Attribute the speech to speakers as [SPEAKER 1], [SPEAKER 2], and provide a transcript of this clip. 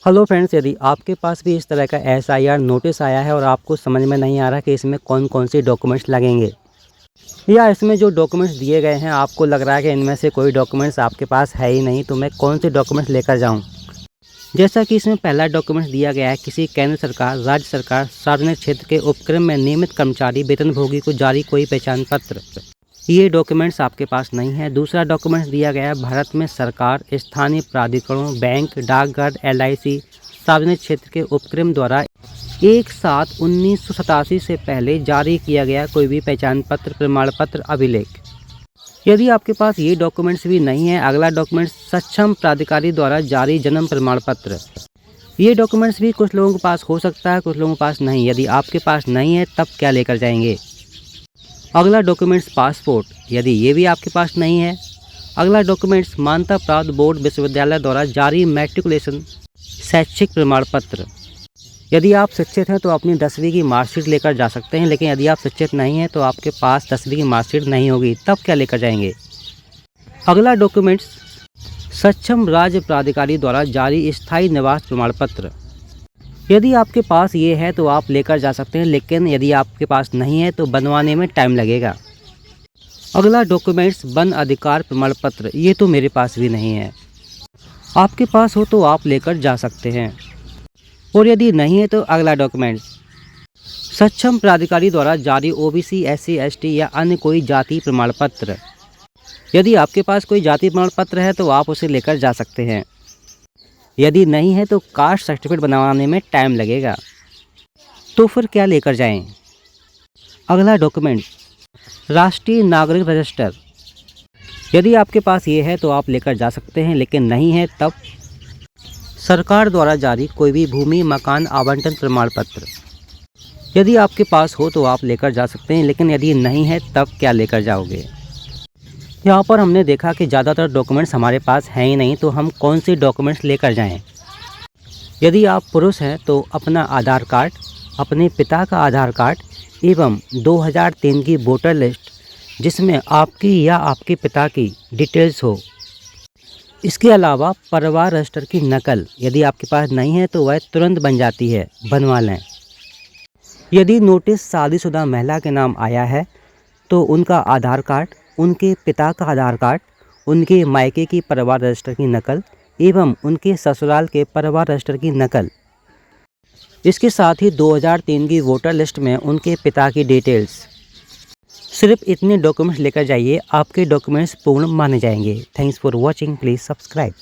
[SPEAKER 1] Hello friends, यदि आपके पास भी इस तरह का एसआईआर नोटिस आया है और आपको समझ में नहीं आ रहा कि इसमें कौन कौन से डॉक्यूमेंट्स लगेंगे या इसमें जो डॉक्यूमेंट्स दिए गए हैं आपको लग रहा है कि इनमें से कोई डॉक्यूमेंट्स आपके पास है ही नहीं, तो मैं कौन से डॉक्यूमेंट्स लेकर जाऊं। जैसा कि इसमें पहला डॉक्यूमेंट्स दिया गया है, किसी केंद्र सरकार, राज्य सरकार, सार्वजनिक क्षेत्र के उपक्रम में नियमित कर्मचारी वेतनभोगी को जारी कोई पहचान पत्र। ये डॉक्यूमेंट्स आपके पास नहीं है। दूसरा डॉक्यूमेंट्स दिया गया है, भारत में सरकार, स्थानीय प्राधिकरणों, बैंक, डाकघर, एलआईसी, सार्वजनिक क्षेत्र के उपक्रम द्वारा 1/7/1987 से पहले जारी किया गया कोई भी पहचान पत्र, प्रमाण पत्र, अभिलेख। यदि आपके पास ये डॉक्यूमेंट्स भी नहीं है, अगला डॉक्यूमेंट्स सक्षम प्राधिकारी द्वारा जारी जन्म प्रमाण पत्र। ये डॉक्यूमेंट्स भी कुछ लोगों के पास हो सकता है, कुछ लोगों के पास नहीं। यदि आपके पास नहीं है तब क्या लेकर जाएंगे। अगला डॉक्यूमेंट्स पासपोर्ट, यदि ये भी आपके पास नहीं है। अगला डॉक्यूमेंट्स मान्यता प्राप्त बोर्ड विश्वविद्यालय द्वारा जारी मैट्रिकुलेशन शैक्षिक प्रमाण पत्र। यदि आप शिक्षित हैं तो अपनी 10वीं की मार्कशीट लेकर जा सकते हैं, लेकिन यदि आप शिक्षित नहीं हैं तो आपके पास 10वीं की मार्कशीट नहीं होगी, तब क्या लेकर जाएंगे। अगला डॉक्यूमेंट्स सक्षम राज्य प्राधिकारी द्वारा जारी स्थायी निवास प्रमाण पत्र। यदि आपके पास ये है तो आप लेकर जा सकते हैं, लेकिन यदि आपके पास नहीं है तो बनवाने में टाइम लगेगा। अगला डॉक्यूमेंट्स वन अधिकार प्रमाण पत्र, ये तो मेरे पास भी नहीं है। आपके पास हो तो आप लेकर जा सकते हैं, और यदि नहीं है तो अगला डॉक्यूमेंट्स सक्षम प्राधिकारी द्वारा जारी ओबीसी, एससी, एसटी या अन्य कोई जाति प्रमाण पत्र। यदि आपके पास कोई जाति प्रमाण पत्र है तो आप उसे लेकर जा सकते हैं। यदि नहीं है तो कास्ट सर्टिफिकेट बनवाने में टाइम लगेगा, तो फिर क्या लेकर जाएं। अगला डॉक्यूमेंट राष्ट्रीय नागरिक रजिस्टर। यदि आपके पास ये है तो आप लेकर जा सकते हैं, लेकिन नहीं है तब सरकार द्वारा जारी कोई भी भूमि मकान आवंटन प्रमाण पत्र। यदि आपके पास हो तो आप लेकर जा सकते हैं, लेकिन यदि नहीं है तब क्या लेकर जाओगे। यहाँ पर हमने देखा कि ज़्यादातर डॉक्यूमेंट्स हमारे पास हैं ही नहीं, तो हम कौन से डॉक्यूमेंट्स लेकर जाएं। यदि आप पुरुष हैं तो अपना आधार कार्ड, अपने पिता का आधार कार्ड एवं 2003 की वोटर लिस्ट जिसमें आपकी या आपके पिता की डिटेल्स हो। इसके अलावा परिवार रजिस्टर की नकल, यदि आपके पास नहीं है तो वह तुरंत बन जाती है, बनवा लें। यदि नोटिस शादीशुदा महिला के नाम आया है तो उनका आधार कार्ड, उनके पिता का आधार कार्ड, उनके मायके की परिवार रजिस्टर की नकल एवं उनके ससुराल के परिवार रजिस्टर की नकल। इसके साथ ही 2003 की वोटर लिस्ट में उनके पिता की डिटेल्स। सिर्फ इतने डॉक्यूमेंट्स लेकर जाइए, आपके डॉक्यूमेंट्स पूर्ण माने जाएंगे। Thanks for watching, please subscribe.